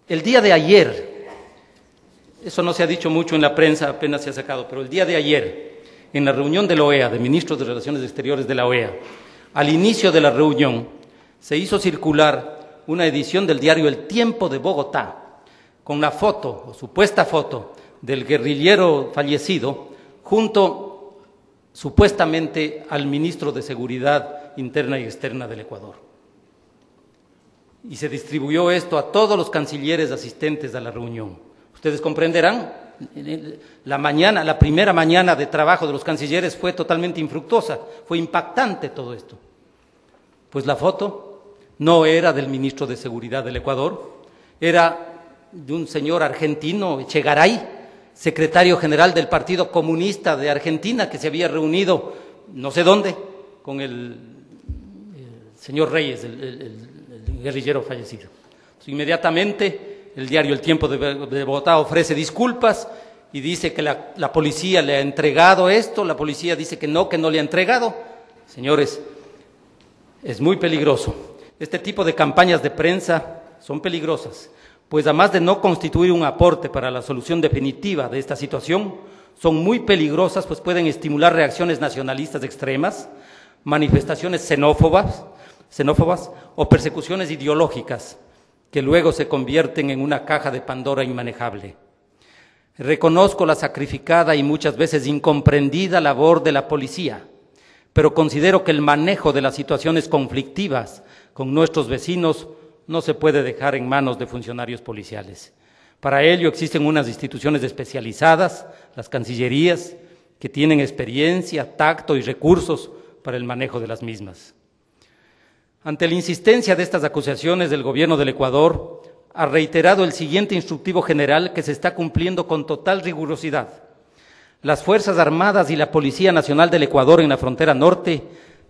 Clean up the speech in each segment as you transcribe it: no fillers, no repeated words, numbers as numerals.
El día de ayer, eso no se ha dicho mucho en la prensa, apenas se ha sacado, pero el día de ayer, en la reunión de la OEA, de ministros de Relaciones Exteriores de la OEA, al inicio de la reunión, se hizo circular una edición del diario El Tiempo de Bogotá, con la foto, o supuesta foto, del guerrillero fallecido, junto supuestamente al ministro de Seguridad Interna y Externa del Ecuador. Y se distribuyó esto a todos los cancilleres asistentes a la reunión. Ustedes comprenderán, la primera mañana de trabajo de los cancilleres fue totalmente infructuosa, fue impactante todo esto. Pues la foto no era del ministro de Seguridad del Ecuador, era de un señor argentino, Echegaray, secretario general del Partido Comunista de Argentina, que se había reunido no sé dónde con el señor Reyes, el guerrillero fallecido. Entonces, inmediatamente el diario El Tiempo de Bogotá ofrece disculpas y dice que la policía le ha entregado esto, la policía dice que no le ha entregado. Señores, es muy peligroso. Este tipo de campañas de prensa son peligrosas, pues además de no constituir un aporte para la solución definitiva de esta situación, son muy peligrosas, pues pueden estimular reacciones nacionalistas extremas, manifestaciones xenófobas o persecuciones ideológicas que luego se convierten en una caja de Pandora inmanejable. Reconozco la sacrificada y muchas veces incomprendida labor de la policía, pero considero que el manejo de las situaciones conflictivas con nuestros vecinos no se puede dejar en manos de funcionarios policiales. Para ello existen unas instituciones especializadas, las cancillerías, que tienen experiencia, tacto y recursos para el manejo de las mismas. Ante la insistencia de estas acusaciones, el gobierno del Ecuador ha reiterado el siguiente instructivo general que se está cumpliendo con total rigurosidad. Las Fuerzas Armadas y la Policía Nacional del Ecuador en la frontera norte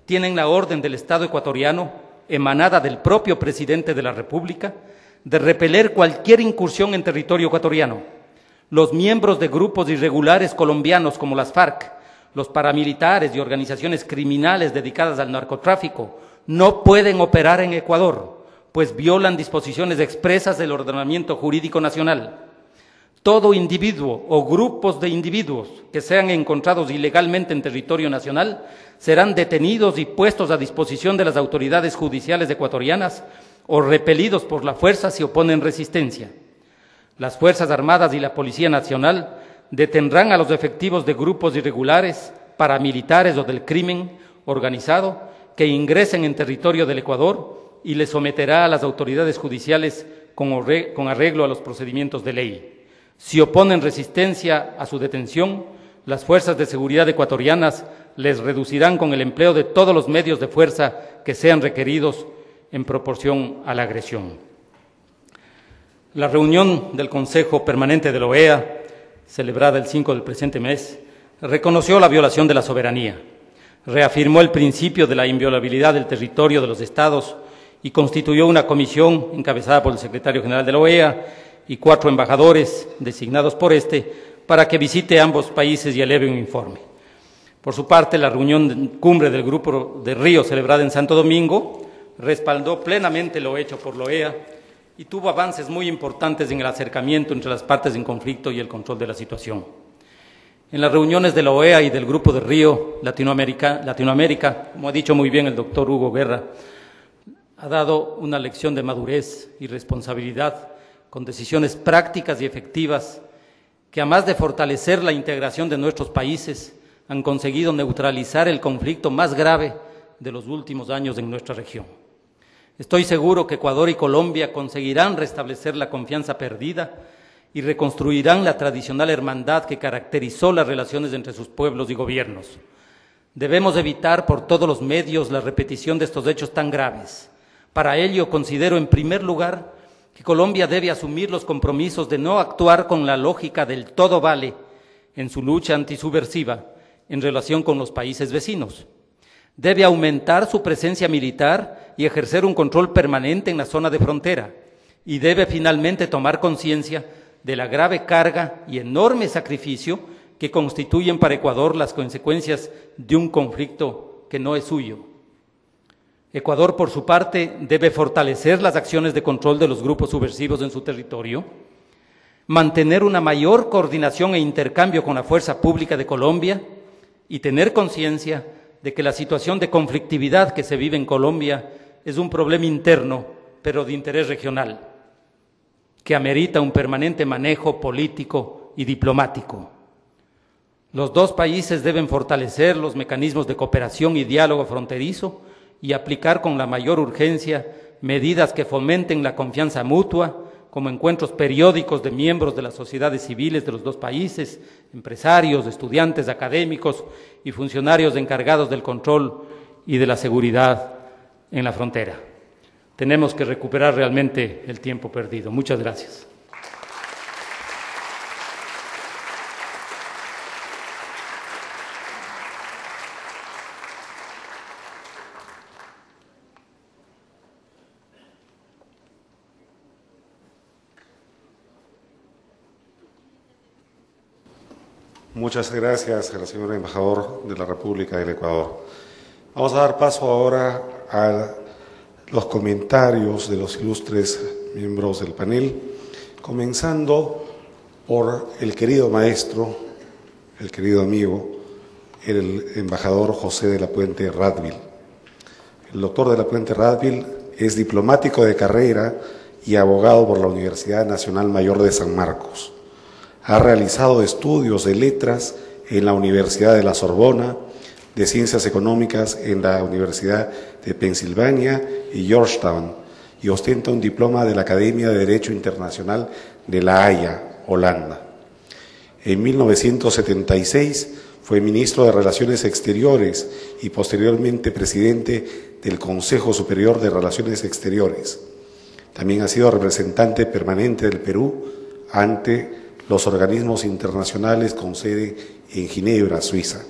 tienen la orden del Estado ecuatoriano, emanada del propio presidente de la República, de repeler cualquier incursión en territorio ecuatoriano. Los miembros de grupos irregulares colombianos como las FARC, los paramilitares y organizaciones criminales dedicadas al narcotráfico no pueden operar en Ecuador, pues violan disposiciones expresas del ordenamiento jurídico nacional. Todo individuo o grupos de individuos que sean encontrados ilegalmente en territorio nacional serán detenidos y puestos a disposición de las autoridades judiciales ecuatorianas o repelidos por la fuerza si oponen resistencia. Las Fuerzas Armadas y la Policía Nacional detendrán a los efectivos de grupos irregulares, paramilitares o del crimen organizado que ingresen en territorio del Ecuador y les someterá a las autoridades judiciales con arreglo a los procedimientos de ley. Si oponen resistencia a su detención, las fuerzas de seguridad ecuatorianas les reducirán con el empleo de todos los medios de fuerza que sean requeridos en proporción a la agresión. La reunión del Consejo Permanente de la OEA, celebrada el 5 del presente mes, reconoció la violación de la soberanía, reafirmó el principio de la inviolabilidad del territorio de los Estados y constituyó una comisión encabezada por el secretario general de la OEA y 4 embajadores designados por para que visite ambos países y eleve un informe. Por su parte, la reunión de cumbre del Grupo de Río, celebrada en Santo Domingo, respaldó plenamente lo hecho por la OEA y tuvo avances muy importantes en el acercamiento entre las partes en conflicto y el control de la situación. En las reuniones de la OEA y del Grupo de Río, Latinoamérica, como ha dicho muy bien el doctor Hugo Guerra, ha dado una lección de madurez y responsabilidad con decisiones prácticas y efectivas que, además de fortalecer la integración de nuestros países, han conseguido neutralizar el conflicto más grave de los últimos años en nuestra región. Estoy seguro que Ecuador y Colombia conseguirán restablecer la confianza perdida y reconstruirán la tradicional hermandad que caracterizó las relaciones entre sus pueblos y gobiernos. Debemos evitar por todos los medios la repetición de estos hechos tan graves. Para ello, considero en primer lugar que Colombia debe asumir los compromisos de no actuar con la lógica del todo vale en su lucha antisubversiva en relación con los países vecinos. Debe aumentar su presencia militar y ejercer un control permanente en la zona de frontera, y debe finalmente tomar conciencia de la grave carga y enorme sacrificio que constituyen para Ecuador las consecuencias de un conflicto que no es suyo. Ecuador, por su parte, debe fortalecer las acciones de control de los grupos subversivos en su territorio, mantener una mayor coordinación e intercambio con la fuerza pública de Colombia y tener conciencia de que la situación de conflictividad que se vive en Colombia es un problema interno, pero de interés regional, que amerita un permanente manejo político y diplomático. Los dos países deben fortalecer los mecanismos de cooperación y diálogo fronterizo y aplicar con la mayor urgencia medidas que fomenten la confianza mutua, como encuentros periódicos de miembros de las sociedades civiles de los dos países, empresarios, estudiantes, académicos y funcionarios encargados del control y de la seguridad en la frontera. Tenemos que recuperar realmente el tiempo perdido. Muchas gracias. Muchas gracias al señor embajador de la República del Ecuador. Vamos a dar paso ahora a los comentarios de los ilustres miembros del panel, comenzando por el querido maestro, el querido amigo, el embajador José de la Puente Radvil. El doctor de la Puente Radvil es diplomático de carrera y abogado por la Universidad Nacional Mayor de San Marcos. Ha realizado estudios de letras en la Universidad de la Sorbona, de Ciencias Económicas en la Universidad de Pensilvania y Georgetown, y ostenta un diploma de la Academia de Derecho Internacional de La Haya, Holanda. En 1976 fue ministro de Relaciones Exteriores y posteriormente presidente del Consejo Superior de Relaciones Exteriores. También ha sido representante permanente del Perú ante los organismos internacionales con sede en Ginebra, Suiza,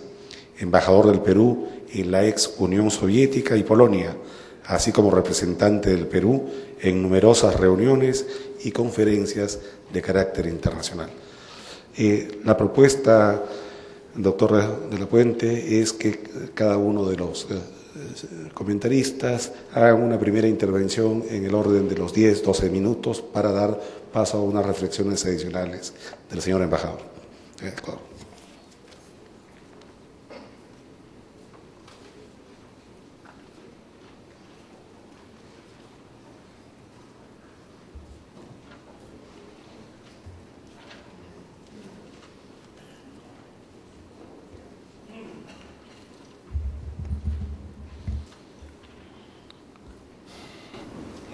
embajador del Perú en la ex Unión Soviética y Polonia, así como representante del Perú en numerosas reuniones y conferencias de carácter internacional. La propuesta, doctor de la Puente, es que cada uno de los comentaristas hagan una primera intervención en el orden de los 10-12 minutos para dar paso a unas reflexiones adicionales del señor embajador.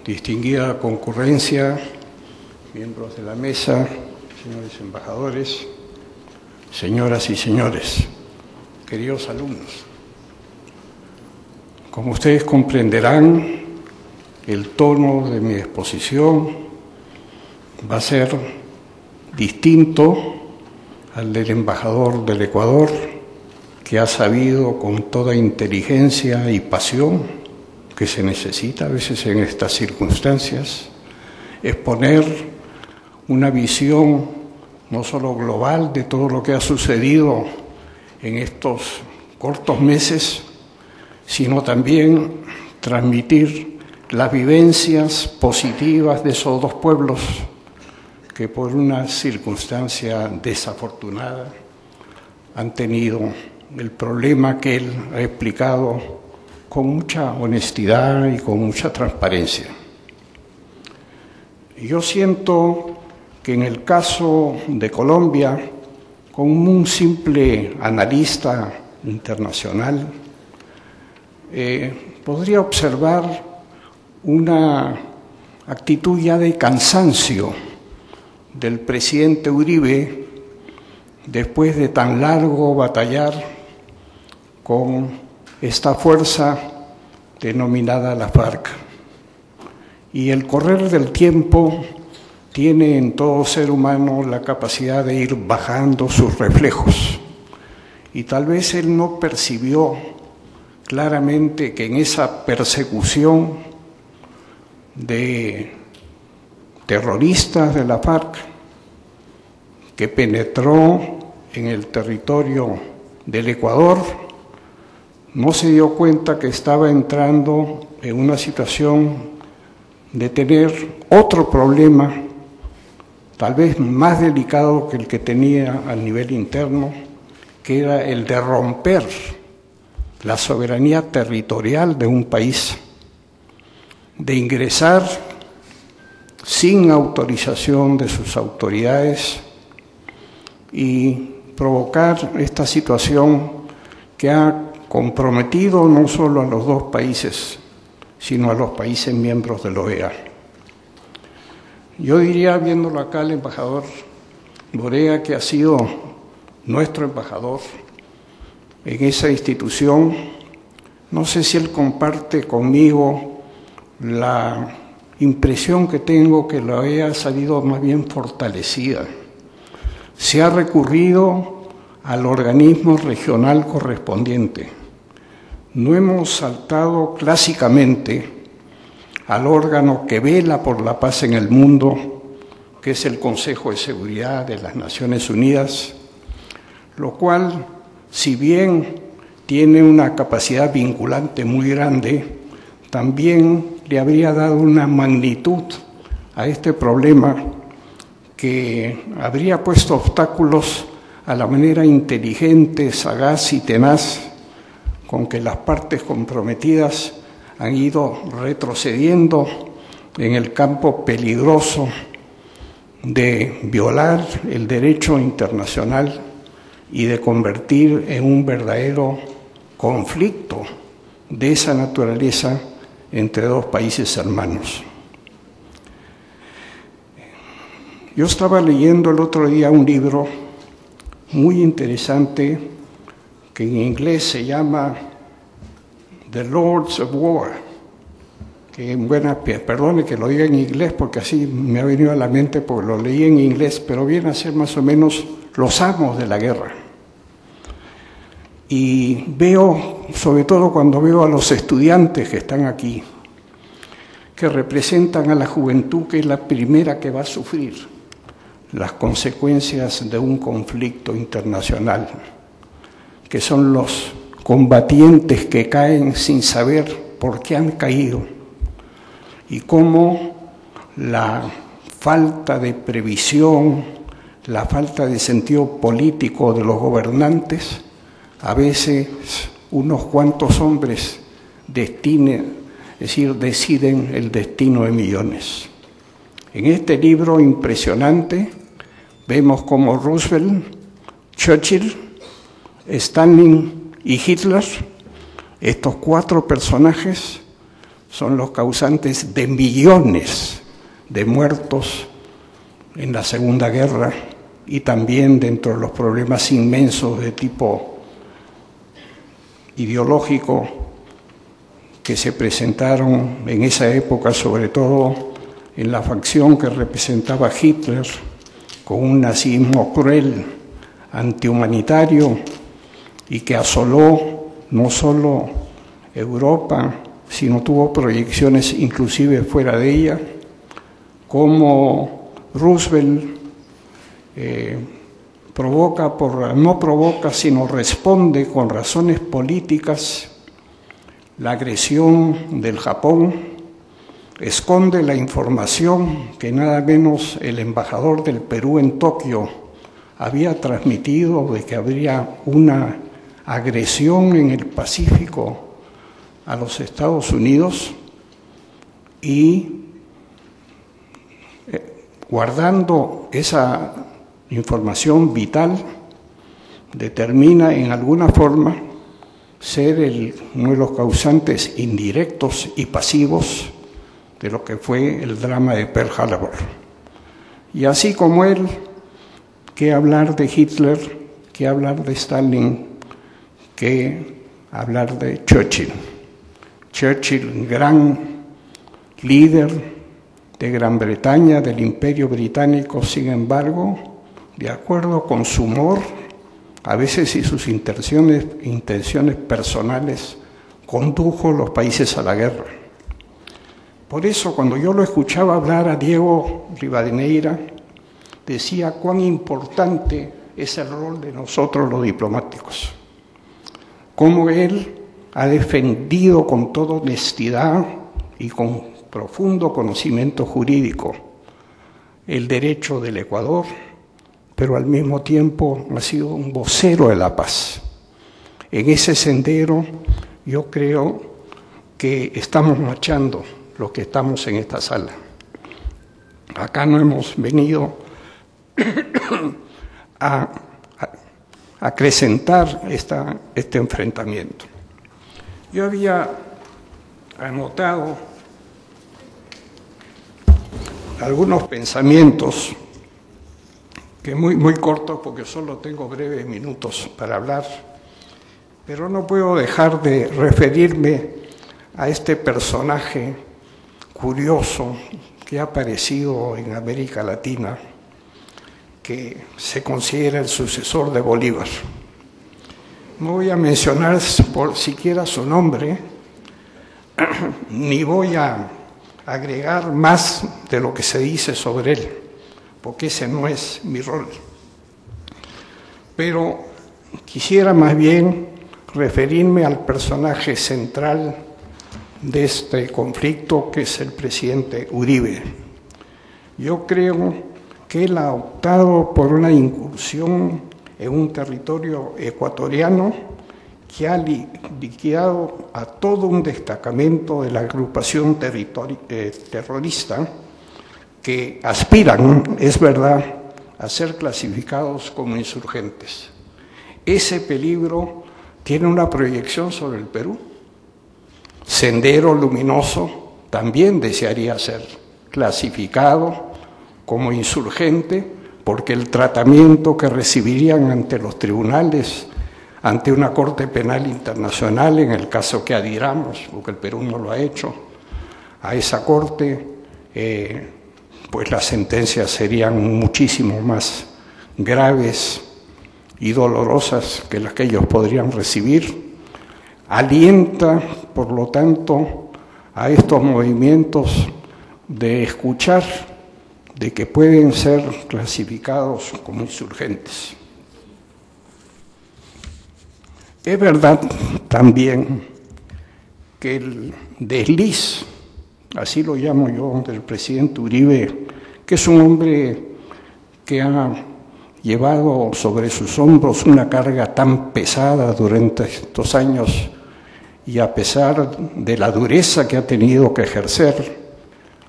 Distinguida concurrencia, miembros de la mesa, señores embajadores, señoras y señores, queridos alumnos. Como ustedes comprenderán, el tono de mi exposición va a ser distinto al del embajador del Ecuador, que ha sabido con toda inteligencia y pasión que se necesita a veces en estas circunstancias, exponer una visión no solo global de todo lo que ha sucedido en estos cortos meses, sino también transmitir las vivencias positivas de esos dos pueblos que por una circunstancia desafortunada han tenido el problema que él ha explicado con mucha honestidad y con mucha transparencia. Yo siento que en el caso de Colombia, como un simple analista internacional, podría observar una actitud ya de cansancio del presidente Uribe después de tan largo batallar con esta fuerza denominada la FARC. Y el correr del tiempo tiene en todo ser humano la capacidad de ir bajando sus reflejos. Y tal vez él no percibió claramente que en esa persecución de terroristas de la FARC que penetró en el territorio del Ecuador, no se dio cuenta que estaba entrando en una situación de tener otro problema, tal vez más delicado que el que tenía al nivel interno, que era el de romper la soberanía territorial de un país, de ingresar sin autorización de sus autoridades y provocar esta situación que ha comprometido no solo a los dos países, sino a los países miembros de la OEA. Yo diría, viéndolo acá, el embajador Borea, que ha sido nuestro embajador en esa institución, no sé si él comparte conmigo la impresión que tengo que la OEA ha salido más bien fortalecida. Se ha recurrido al organismo regional correspondiente. No hemos saltado clásicamente al órgano que vela por la paz en el mundo, que es el Consejo de Seguridad de las Naciones Unidas, lo cual, si bien tiene una capacidad vinculante muy grande, también le habría dado una magnitud a este problema que habría puesto obstáculos a la manera inteligente, sagaz y tenaz con que las partes comprometidas han ido retrocediendo en el campo peligroso de violar el derecho internacional y de convertir en un verdadero conflicto de esa naturaleza entre dos países hermanos. Yo estaba leyendo el otro día un libro muy interesante que en inglés se llama The Lords of War, que perdone que lo diga en inglés porque así me ha venido a la mente porque lo leí en inglés, pero viene a ser más o menos los amos de la guerra. Y veo, sobre todo cuando veo a los estudiantes que están aquí, que representan a la juventud que es la primera que va a sufrir las consecuencias de un conflicto internacional, que son los combatientes que caen sin saber por qué han caído y cómo la falta de previsión, la falta de sentido político de los gobernantes, a veces unos cuantos hombres deciden el destino de millones. En este libro impresionante vemos cómo Roosevelt, Churchill, Stalin y Hitler, estos cuatro personajes, son los causantes de millones de muertos en la Segunda Guerra y también dentro de los problemas inmensos de tipo ideológico que se presentaron en esa época, sobre todo en la facción que representaba Hitler, con un nazismo cruel, antihumanitario, y que asoló no solo Europa, sino tuvo proyecciones inclusive fuera de ella, como Roosevelt no provoca, sino responde con razones políticas la agresión del Japón, esconde la información que nada menos el embajador del Perú en Tokio había transmitido de que habría una agresión en el Pacífico a los Estados Unidos y guardando esa información vital, determina en alguna forma ser uno de los causantes indirectos y pasivos de lo que fue el drama de Pearl Harbor. Y así como él, ¿qué hablar de Hitler? ¿Qué hablar de Stalin? ¿Qué hablar de Churchill? Churchill, gran líder de Gran Bretaña, del Imperio Británico, sin embargo, de acuerdo con su humor, a veces y sus intenciones personales, condujo los países a la guerra. Por eso, cuando yo lo escuchaba hablar a Diego Rivadeneira, decía cuán importante es el rol de nosotros los diplomáticos. Cómo él ha defendido con toda honestidad y con profundo conocimiento jurídico el derecho del Ecuador, pero al mismo tiempo ha sido un vocero de la paz. En ese sendero yo creo que estamos marchando los que estamos en esta sala. Acá no hemos venido a acrecentar este enfrentamiento. Yo había anotado algunos pensamientos que muy cortos porque solo tengo breves minutos para hablar, pero no puedo dejar de referirme a este personaje curioso que ha aparecido en América Latina, que se considera el sucesor de Bolívar. No voy a mencionar por siquiera su nombre, ni voy a agregar más de lo que se dice sobre él, porque ese no es mi rol. Pero quisiera más bien referirme al personaje central de este conflicto, que es el presidente Uribe. Yo creo que él ha optado por una incursión en un territorio ecuatoriano que ha liquidado a todo un destacamento de la agrupación terrorista que aspiran, es verdad, a ser clasificados como insurgentes. Ese peligro tiene una proyección sobre el Perú. Sendero Luminoso también desearía ser clasificado como insurgente, porque el tratamiento que recibirían ante los tribunales, ante una Corte Penal Internacional, en el caso que adhiramos, porque el Perú no lo ha hecho, a esa Corte, pues las sentencias serían muchísimo más graves y dolorosas que las que ellos podrían recibir. Alienta, por lo tanto, a estos movimientos de escuchar de que pueden ser clasificados como insurgentes. Es verdad también que el desliz, así lo llamo yo, del presidente Uribe, que es un hombre que ha llevado sobre sus hombros una carga tan pesada durante estos años, y a pesar de la dureza que ha tenido que ejercer,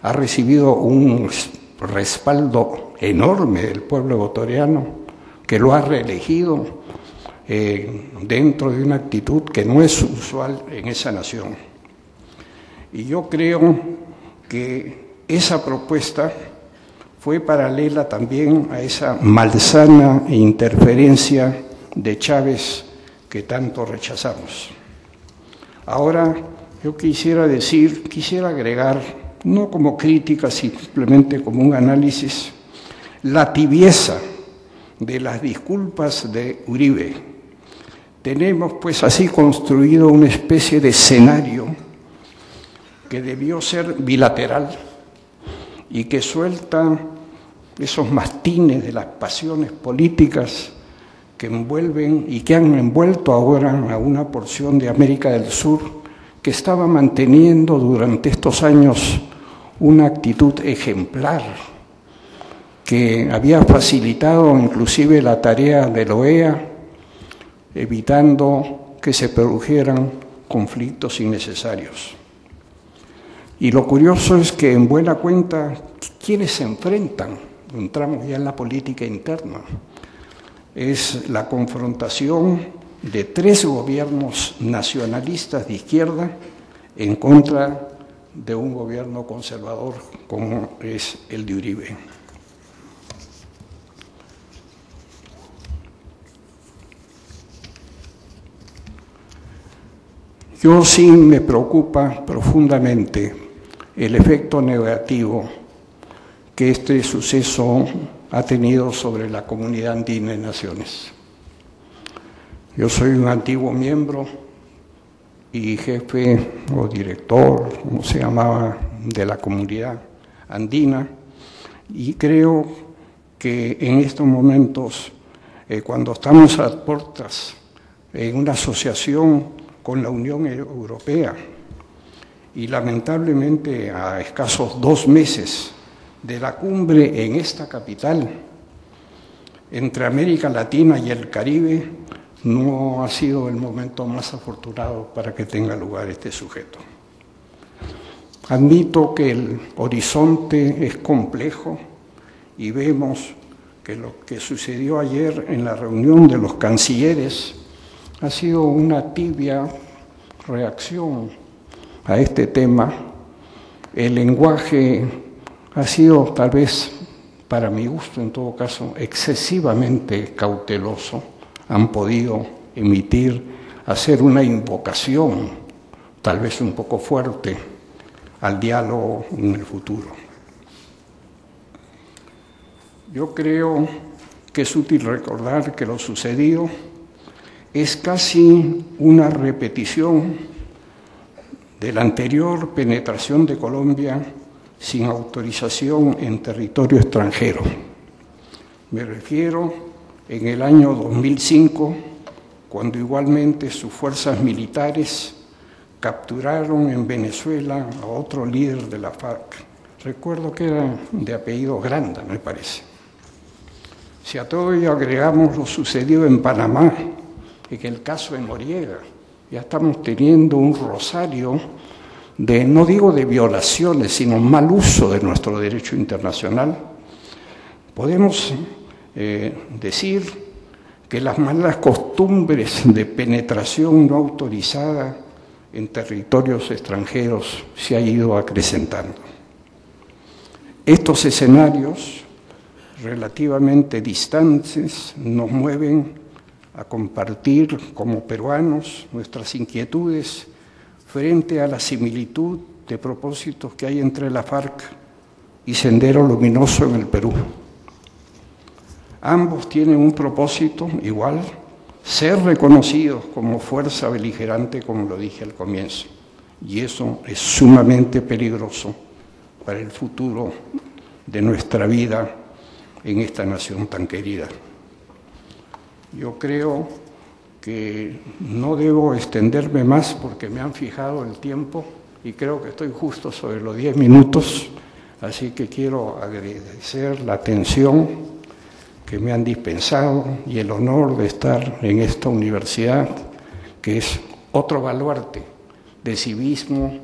ha recibido un respaldo enorme del pueblo ecuatoriano, que lo ha reelegido dentro de una actitud que no es usual en esa nación. Y yo creo que esa propuesta fue paralela también a esa malsana interferencia de Chávez que tanto rechazamos. Ahora yo quisiera agregar, no como crítica, simplemente como un análisis, la tibieza de las disculpas de Uribe. Tenemos pues así construido una especie de escenario que debió ser bilateral y que suelta esos mastines de las pasiones políticas que envuelven y que han envuelto ahora a una porción de América del Sur que estaba manteniendo durante estos años una actitud ejemplar, que había facilitado inclusive la tarea de la OEA, evitando que se produjeran conflictos innecesarios. Y lo curioso es que, en buena cuenta, ¿quiénes se enfrentan? Entramos ya en la política interna. Es la confrontación de 3 gobiernos nacionalistas de izquierda en contra de un gobierno conservador como es el de Uribe. Yo sí me preocupa profundamente el efecto negativo que este suceso ha tenido sobre la comunidad andina de naciones. Yo soy un antiguo miembro y jefe o director, como se llamaba, de la comunidad andina, y creo que en estos momentos, cuando estamos a las puertas en una asociación con la Unión Europea y lamentablemente a escasos 2 meses de la cumbre en esta capital entre América Latina y el Caribe, no ha sido el momento más afortunado para que tenga lugar este sujeto. Admito que el horizonte es complejo y vemos que lo que sucedió ayer en la reunión de los cancilleres ha sido una tibia reacción a este tema. El lenguaje ha sido, tal vez, para mi gusto, en todo caso, excesivamente cauteloso. Han podido hacer una invocación, tal vez un poco fuerte, al diálogo en el futuro. Yo creo que es útil recordar que lo sucedido es casi una repetición de la anterior penetración de Colombia sin autorización en territorio extranjero. Me refiero en el año 2005, cuando igualmente sus fuerzas militares capturaron en Venezuela a otro líder de la FARC. Recuerdo que era de apellido Granda, me parece. Si a todo ello agregamos lo sucedido en Panamá, en el caso de Noriega, ya estamos teniendo un rosario de, no digo de violaciones, sino mal uso de nuestro derecho internacional. Podemos decir que las malas costumbres de penetración no autorizada en territorios extranjeros se ha ido acrecentando. Estos escenarios relativamente distantes nos mueven a compartir como peruanos nuestras inquietudes frente a la similitud de propósitos que hay entre la FARC y Sendero Luminoso en el Perú. Ambos tienen un propósito igual, ser reconocidos como fuerza beligerante, como lo dije al comienzo, y eso es sumamente peligroso para el futuro de nuestra vida en esta nación tan querida. Yo creo que no debo extenderme más porque me han fijado el tiempo y creo que estoy justo sobre los 10 minutos, así que quiero agradecer la atención que me han dispensado y el honor de estar en esta universidad, que es otro baluarte de civismo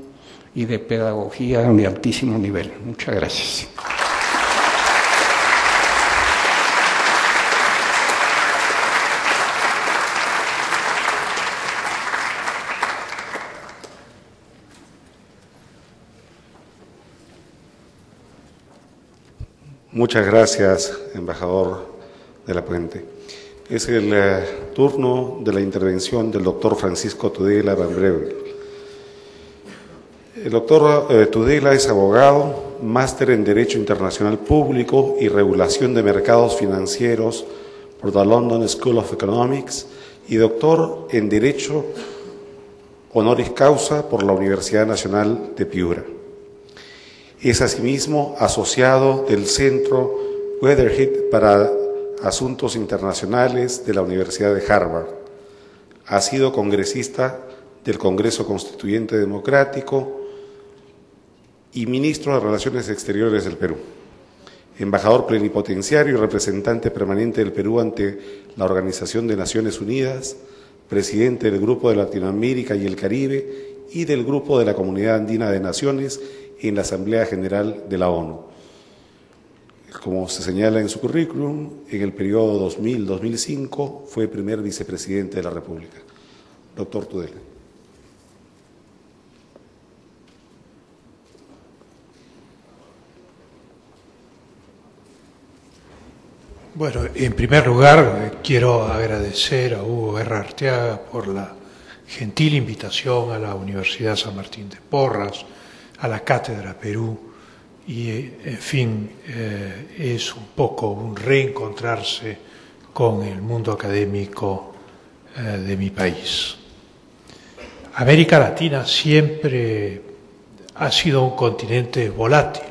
y de pedagogía de altísimo nivel. Muchas gracias. Muchas gracias, embajador de la Puente. Es el turno de la intervención del doctor Francisco Tudela Van Breve. El doctor Tudela es abogado, máster en Derecho Internacional Público y Regulación de Mercados Financieros por la London School of Economics y doctor en Derecho honoris causa por la Universidad Nacional de Piura. Es asimismo asociado del Centro Weatherhead para Asuntos Internacionales de la Universidad de Harvard. Ha sido congresista del Congreso Constituyente Democrático y ministro de Relaciones Exteriores del Perú. Embajador plenipotenciario y representante permanente del Perú ante la Organización de Naciones Unidas, presidente del Grupo de Latinoamérica y el Caribe y del Grupo de la Comunidad Andina de Naciones en la Asamblea General de la ONU. Como se señala en su currículum, en el periodo 2000-2005 fue primer vicepresidente de la República. Doctor Tudela. Bueno, en primer lugar quiero agradecer a Hugo Guerra Arteaga por la gentil invitación a la Universidad San Martín de Porras, a la Cátedra Perú, y en fin, es un poco un reencontrarse con el mundo académico de mi país. América Latina siempre ha sido un continente volátil,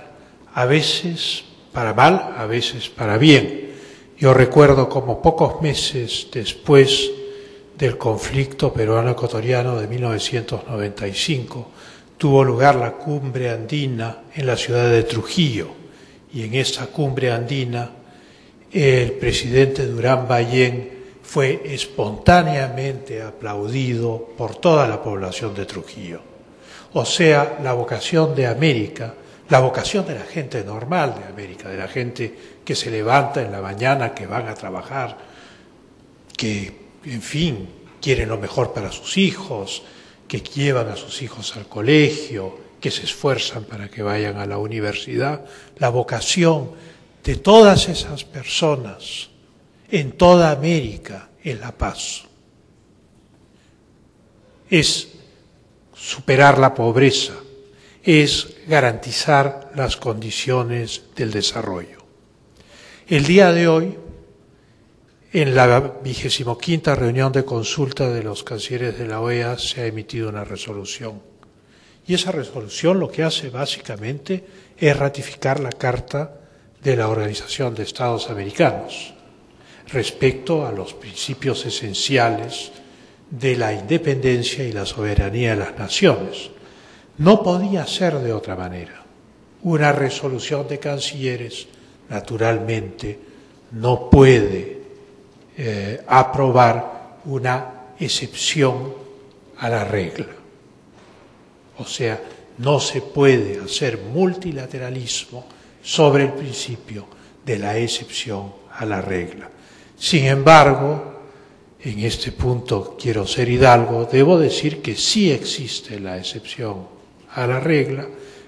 a veces para mal, a veces para bien. Yo recuerdo como pocos meses después del conflicto peruano-ecuatoriano de 1995, tuvo lugar la cumbre andina en la ciudad de Trujillo, y en esta cumbre andina el presidente Durán Ballén fue espontáneamente aplaudido por toda la población de Trujillo. O sea, la vocación de América, la vocación de la gente normal de América, de la gente que se levanta en la mañana, que van a trabajar, que, en fin, quieren lo mejor para sus hijos, que llevan a sus hijos al colegio, que se esfuerzan para que vayan a la universidad. La vocación de todas esas personas en toda América es la paz. Es superar la pobreza, es garantizar las condiciones del desarrollo. El día de hoy, en la 25ª reunión de consulta de los cancilleres de la OEA, se ha emitido una resolución. Y esa resolución lo que hace básicamente es ratificar la Carta de la Organización de Estados Americanos respecto a los principios esenciales de la independencia y la soberanía de las naciones. No podía ser de otra manera. Una resolución de cancilleres, naturalmente, no puede aprobar una excepción a la regla. O sea, no se puede hacer multilateralismo sobre el principio de la excepción a la regla. Sin embargo, en este punto quiero ser hidalgo, debo decir que sí existe la excepción a la regla,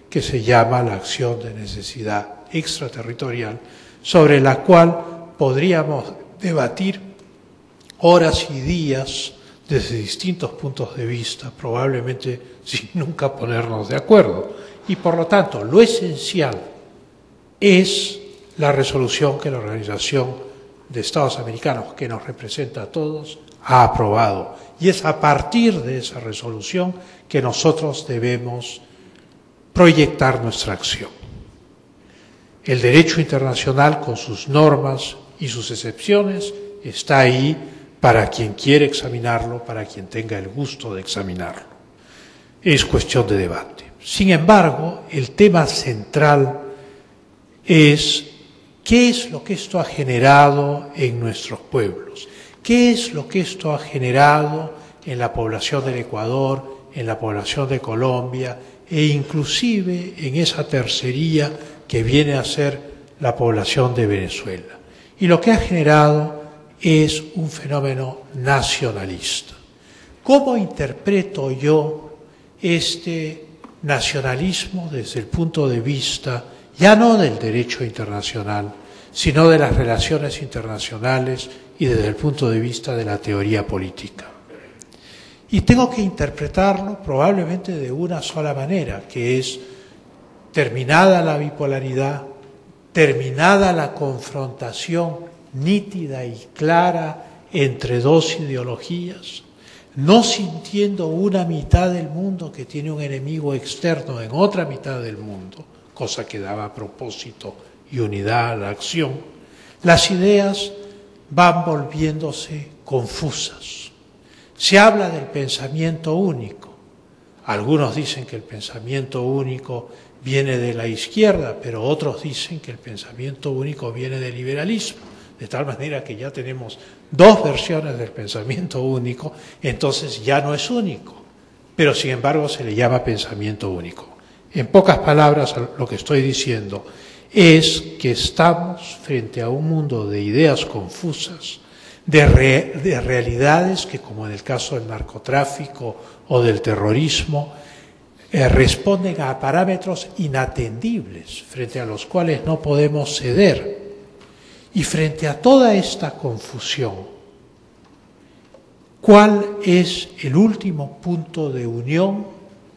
que se llama la acción de necesidad extraterritorial, sobre la cual podríamos debatir horas y días desde distintos puntos de vista, probablemente sin nunca ponernos de acuerdo. Y por lo tanto, lo esencial es la resolución que la Organización de Estados Americanos, que nos representa a todos, ha aprobado. Y es a partir de esa resolución que nosotros debemos proyectar nuestra acción. El derecho internacional, con sus normas y sus excepciones, está ahí para quien quiere examinarlo, para quien tenga el gusto de examinarlo. Es cuestión de debate. Sin embargo, el tema central es ¿qué es lo que esto ha generado en nuestros pueblos? ¿Qué es lo que esto ha generado en la población del Ecuador, en la población de Colombia e inclusive en esa tercería que viene a ser la población de Venezuela? Y lo que ha generado es un fenómeno nacionalista. ¿Cómo interpreto yo este nacionalismo desde el punto de vista ya no del derecho internacional, sino de las relaciones internacionales y desde el punto de vista de la teoría política? Y tengo que interpretarlo probablemente de una sola manera, que es terminada la bipolaridad, terminada la confrontación nítida y clara entre dos ideologías, no sintiendo una mitad del mundo que tiene un enemigo externo en otra mitad del mundo, cosa que daba propósito y unidad a la acción, las ideas van volviéndose confusas. Se habla del pensamiento único. Algunos dicen que el pensamiento único viene de la izquierda, pero otros dicen que el pensamiento único viene del liberalismo, de tal manera que ya tenemos dos versiones del pensamiento único, entonces ya no es único, pero sin embargo se le llama pensamiento único. En pocas palabras, lo que estoy diciendo es que estamos frente a un mundo de ideas confusas, de realidades que, como en el caso del narcotráfico o del terrorismo, responden a parámetros inatendibles frente a los cuales no podemos ceder. Y frente a toda esta confusión, ¿cuál es el último punto de unión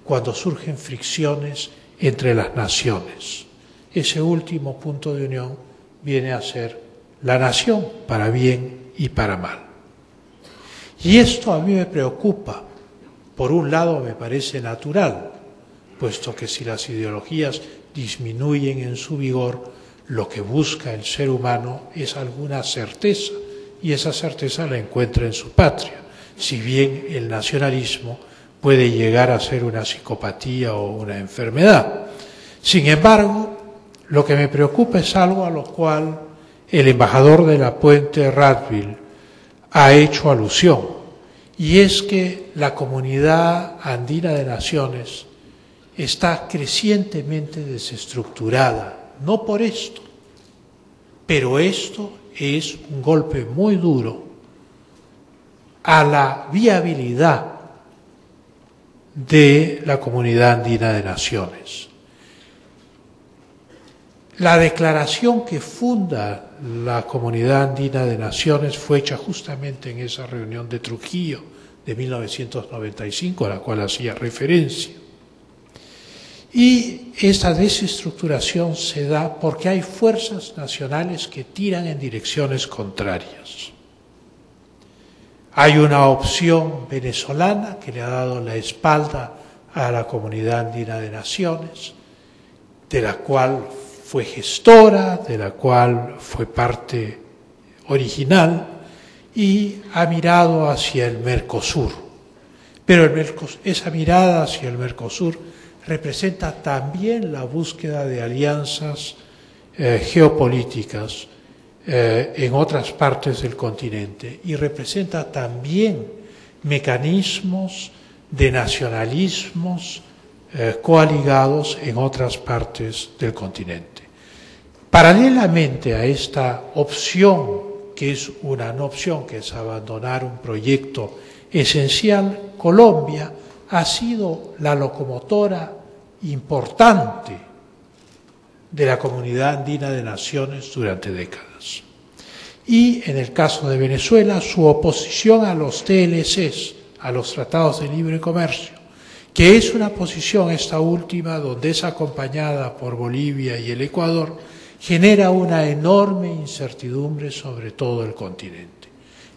cuando surgen fricciones entre las naciones? Ese último punto de unión viene a ser la nación, para bien y para mal. Y esto a mí me preocupa. Por un lado me parece natural, puesto que si las ideologías disminuyen en su vigor, lo que busca el ser humano es alguna certeza, y esa certeza la encuentra en su patria. si bien el nacionalismo puede llegar a ser una psicopatía o una enfermedad. Sin embargo, lo que me preocupa es algo a lo cual el embajador de la Puente Radville ha hecho alusión, y es que la Comunidad Andina de Naciones está crecientemente desestructurada, no por esto, pero esto es un golpe muy duro a la viabilidad de la Comunidad Andina de Naciones. La declaración que funda la Comunidad Andina de Naciones fue hecha justamente en esa reunión de Trujillo de 1995, a la cual hacía referencia. Y esta desestructuración se da porque hay fuerzas nacionales que tiran en direcciones contrarias. Hay una opción venezolana que le ha dado la espalda a la Comunidad Andina de Naciones, de la cual fue gestora, de la cual fue parte original, y ha mirado hacia el Mercosur. Pero esa mirada hacia el Mercosur representa también la búsqueda de alianzas geopolíticas en otras partes del continente, y representa también mecanismos de nacionalismos coaligados en otras partes del continente. Paralelamente a esta opción, que es una no opción, que es abandonar un proyecto esencial, Colombia ha sido la locomotora importante de la Comunidad Andina de Naciones durante décadas. Y en el caso de Venezuela, su oposición a los TLCs, a los tratados de libre comercio, que es una posición, esta última, donde es acompañada por Bolivia y el Ecuador, genera una enorme incertidumbre sobre todo el continente.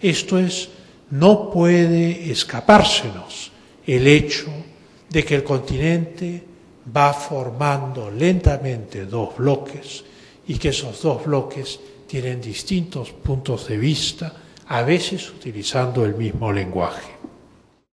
Esto es, no puede escapársenos el hecho de que el continente va formando lentamente dos bloques, y que esos dos bloques tienen distintos puntos de vista, a veces utilizando el mismo lenguaje.